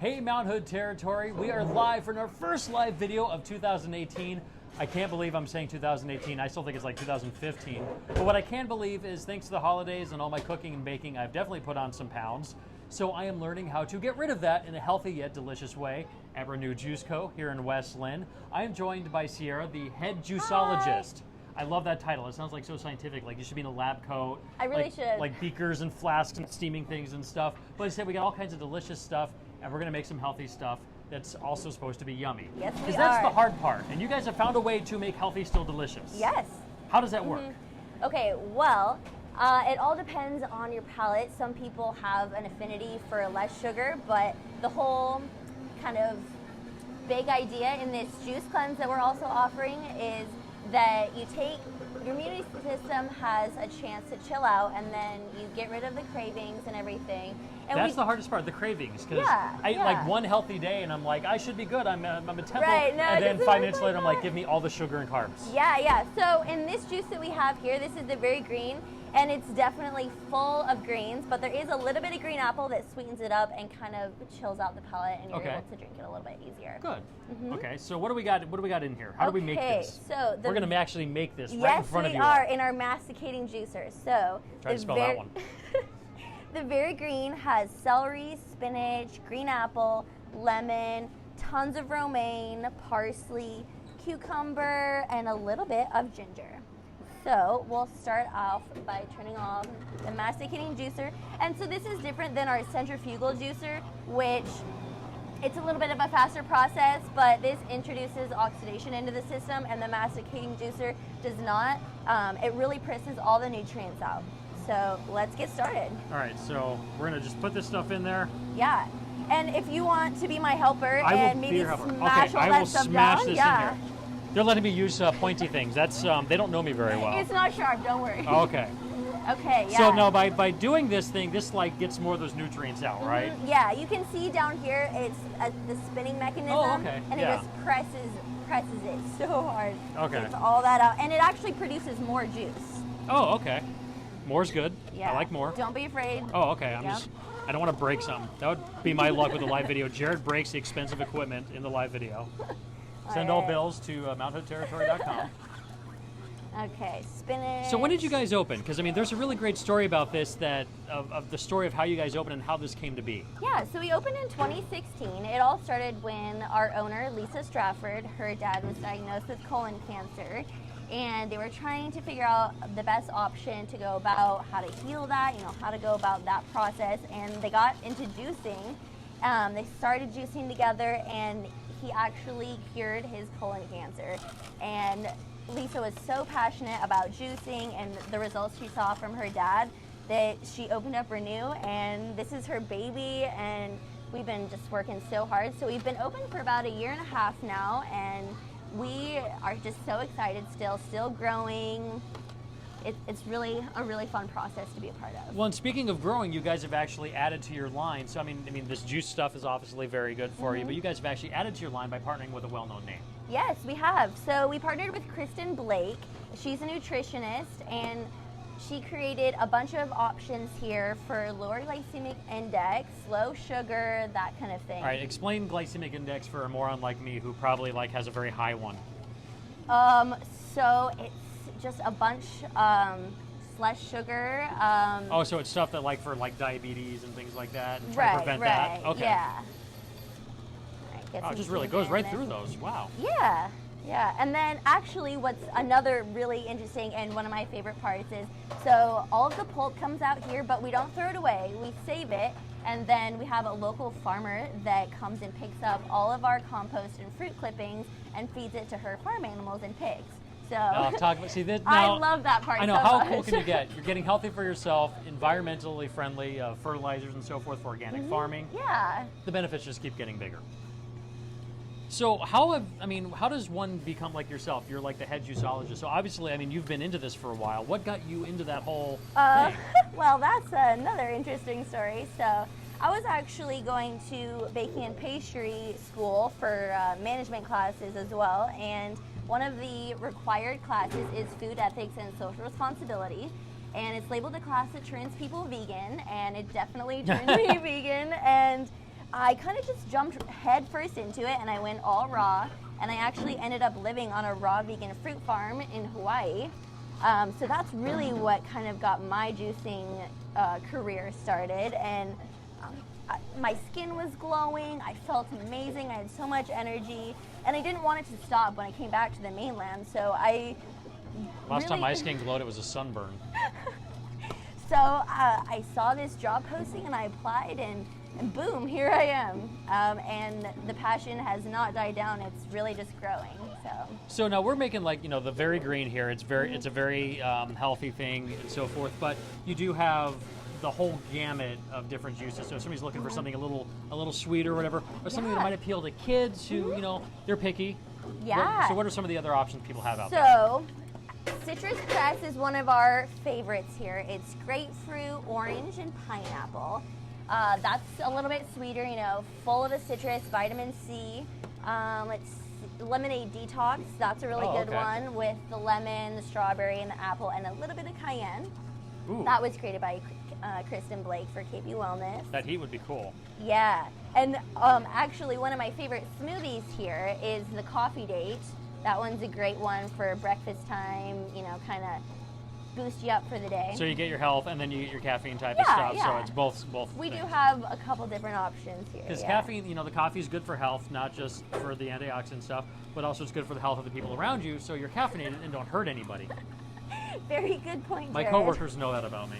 Hey Mount Hood territory, we are live for our first live video of 2018. I can't believe I'm saying 2018, I still think it's like 2015. But what I can believe is thanks to the holidays and all my cooking and baking, I've definitely put on some pounds. So I am learning how to get rid of that in a healthy yet delicious way at Renew Juice Co. here in West Linn. I am joined by Sierra, the head juiceologist. Hi. I love that title. It sounds like so scientific, like you should be in a lab coat. I really should. Like beakers and flasks and steaming things and stuff. But I said we got all kinds of delicious stuff, and we're gonna make some healthy stuff that's also supposed to be yummy. Yes, we are. Because that's the hard part. And you guys have found a way to make healthy still delicious. Yes. How does that work? Okay, well, it all depends on your palate. Some people have an affinity for less sugar, but the whole kind of big idea in this juice cleanse that we're also offering is that your immunity system has a chance to chill out, and then you get rid of the cravings and everything. And that's the hardest part, the cravings. Because yeah. like one healthy day and I'm like, I should be good, I'm a temple. Right, no, and then 5 minutes later I'm like, give me all the sugar and carbs. Yeah. So in this juice that we have here, this is the very green, and it's definitely full of greens, but there is a little bit of green apple that sweetens it up and kind of chills out the palate, and you're able to drink it a little bit easier. Good. Okay, so what do we got? What do we got in here? How do we make this? So we're going to actually make this right in front of you. Yes, we are in our masticating juicer. So try to spell that one. The very green has celery, spinach, green apple, lemon, tons of romaine, parsley, cucumber, and a little bit of ginger. So we'll start off by turning on the masticating juicer. And so this is different than our centrifugal juicer, which it's a little bit of a faster process, but this introduces oxidation into the system, and the masticating juicer does not. It really presses all the nutrients out. So let's get started. All right, so we're gonna just put this stuff in there. Yeah, and if you want to be my helper and maybe smash all that stuff down, in here. They're letting me use pointy things. That's they don't know me very well. It's not sharp, don't worry. Okay. Okay, yeah. So no, by doing this thing, this like gets more of those nutrients out, right? Yeah, you can see down here it's the spinning mechanism, and it just presses it so hard. Okay. Gets all that out, and it actually produces more juice. Oh, okay. More's good. Yeah. I like more. Don't be afraid. Oh, okay. I don't want to break something. That would be my luck with the live video. Jared breaks the expensive equipment in the live video. Send all bills to mounthoodterritory.com. Okay, spinach. So when did you guys open? Because I mean, there's a really great story about this of the story of how you guys opened and how this came to be. Yeah, so we opened in 2016. It all started when our owner, Lisa Strafford, her dad was diagnosed with colon cancer, and they were trying to figure out the best option to go about how to heal that, how to go about that process, and they got into juicing. They started juicing together, and he actually cured his colon cancer. And Lisa was so passionate about juicing and the results she saw from her dad that she opened up Renew, and this is her baby, and we've been just working so hard. So we've been open for about 1.5 years now, and we are just so excited still growing. It's really a really fun process to be a part of. Well, and speaking of growing, you guys have actually added to your line. So I mean, this juice stuff is obviously very good for you, but you guys have actually added to your line by partnering with a well-known name. Yes, we have. So we partnered with Kristen Blake. She's a nutritionist, and she created a bunch of options here for lower glycemic index, low sugar, that kind of thing. All right, explain glycemic index for a moron like me who probably has a very high one. So it's just a bunch less sugar. So it's stuff that for diabetes and things like that, and try to prevent that. Okay. Yeah. It just really goes right through those. Wow. Yeah. And then actually what's another really interesting and one of my favorite parts is, so all of the pulp comes out here, but we don't throw it away. We save it, and then we have a local farmer that comes and picks up all of our compost and fruit clippings and feeds it to her farm animals and pigs. So I love that part. I know, so how much. cool can you get? You're getting healthy for yourself, environmentally friendly, fertilizers and so forth for organic farming. Yeah. The benefits just keep getting bigger. So how does one become like yourself? You're like the head juiceologist. So obviously, you've been into this for a while. What got you into that whole thing? Well, that's another interesting story. So I was actually going to baking and pastry school for management classes as well, and one of the required classes is food ethics and social responsibility, and it's labeled a class that turns people vegan, and it definitely turned me vegan. And I kind of just jumped head first into it, and I went all raw. And I actually ended up living on a raw vegan fruit farm in Hawaii. So that's really what kind of got my juicing career started. And my skin was glowing. I felt amazing. I had so much energy, and I didn't want it to stop when I came back to the mainland. So Last time my skin glowed, it was a sunburn. So I saw this job posting, and I applied, and boom, here I am. And the passion has not died down. It's really just growing. So now we're making the very green here. It's a very healthy thing and so forth. But you do have the whole gamut of different juices. So if somebody's looking for something a little sweeter or whatever, or something that might appeal to kids who they're picky. Yeah. So what are some of the other options people have out there? So citrus press is one of our favorites here. It's grapefruit, orange, and pineapple. That's a little bit sweeter, full of the citrus, vitamin C. Lemonade Detox, that's a really good one with the lemon, the strawberry, and the apple, and a little bit of cayenne. Ooh. That was created by Kristen Blake for KB Wellness. That heat would be cool. Yeah, and actually one of my favorite smoothies here is the Coffee Date. That one's a great one for breakfast time, kind of boost you up for the day. So you get your health and then you get your caffeine type of stuff. Yeah. So it's both. We things. do have a couple different options here. Because caffeine, the coffee is good for health, not just for the antioxidant stuff, but also it's good for the health of the people around you. So you're caffeinated and don't hurt anybody. Very good point, Jared. My coworkers know that about me.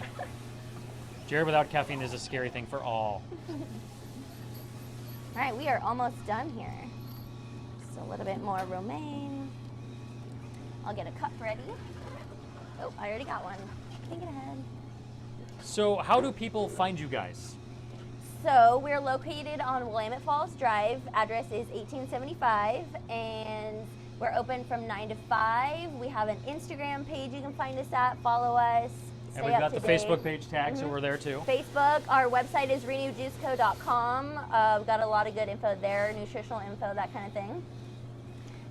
Jared without caffeine is a scary thing for all. All right, we are almost done here. Just a little bit more romaine. I'll get a cup ready. Oh, I already got one. Think ahead. So how do people find you guys? So we're located on Willamette Falls Drive. Address is 1875, and we're open from 9 to 5. We have an Instagram page you can find us at. Follow us. And we've got the Facebook page tag, so we're there too. Facebook. Our website is renewjuiceco.com. We've got a lot of good info there, nutritional info, that kind of thing.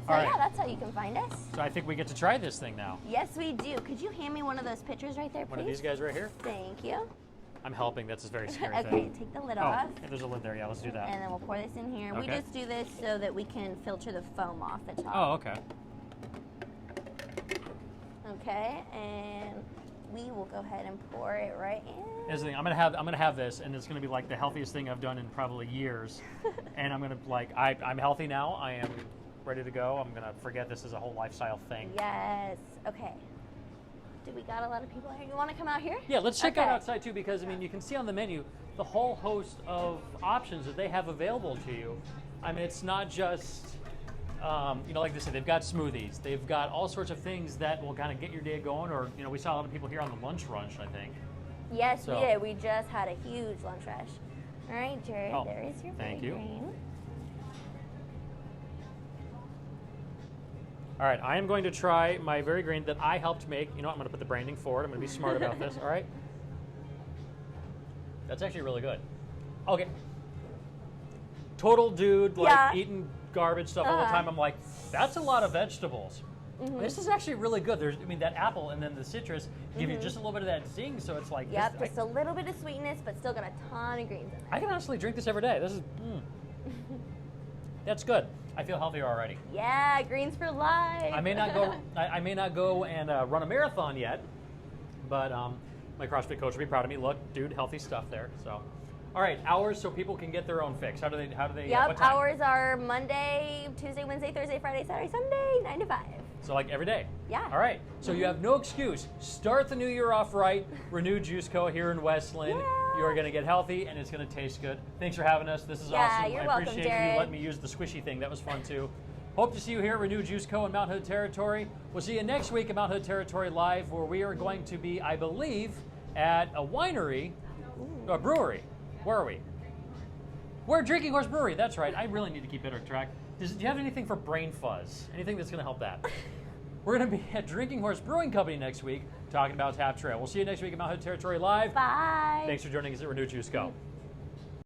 So yeah, that's how you can find us. So I think we get to try this thing now. Yes, we do. Could you hand me one of those pitchers right there, please? One of these guys right here? Thank you. I'm helping. That's a very scary Okay, thing. take the lid off. Yeah, there's a lid there. Yeah, let's do that. And then we'll pour this in here. We Okay. just do this so that we can filter the foam off the top. Oh, okay. Okay, and we will go ahead and pour it right in. Here's the thing. I'm gonna have this, and it's gonna be like the healthiest thing I've done in probably years. And I'm gonna I'm healthy now. I am ready to go. I'm gonna forget this is a whole lifestyle thing. Yes. Okay. Do we got a lot of people here? You want to come out here? Yeah, let's check out outside too, because you can see on the menu the whole host of options that they have available to you. I mean, it's not just like they said, they've got smoothies. They've got all sorts of things that will kind of get your day going. Or we saw a lot of people here on the lunch rush, I think. Yes, we did. We just had a huge lunch rush. All right, Jared. Oh, there is your thank you. green. All right, I am going to try my very green that I helped make. I'm going to put the branding forward. I'm going to be smart about this, all right? That's actually really good. Okay. Total dude, eating garbage stuff all the time. I'm like, that's a lot of vegetables. This is actually really good. That apple and then the citrus give you just a little bit of that zing, so it's like... Yep, just a little bit of sweetness, but still got a ton of greens in there. I can honestly drink this every day. This is... That's good. I feel healthier already. Yeah, greens for life. I may not go. I may not go and run a marathon yet, but my CrossFit coach will be proud of me. Look, dude, healthy stuff there. So, all right, hours so people can get their own fix. How do they? Yep, what time? Hours are Monday, Tuesday, Wednesday, Thursday, Friday, Saturday, Sunday, 9 to 5. So like every day. Yeah. All right. So you have no excuse. Start the new year off right. Renew Juice Co. here in West Linn. Yeah. You are going to get healthy, and it's going to taste good. Thanks for having us. This is awesome. You're I welcome, appreciate Jared. you letting me use the squishy thing. That was fun too. Hope to see you here at Renew Juice Co. in Mount Hood Territory. We'll see you next week at Mount Hood Territory Live, where we are going to be, I believe, at a winery, a brewery. Where are we? We're at Drinking Horse Brewery. That's right. I really need to keep better track. Do you have anything for brain fuzz? Anything that's going to help that? We're going to be at Drinking Horse Brewing Company next week talking about Tap Trail. We'll see you next week at Mount Hood Territory Live. Bye. Thanks for joining us at Renew Juice Co.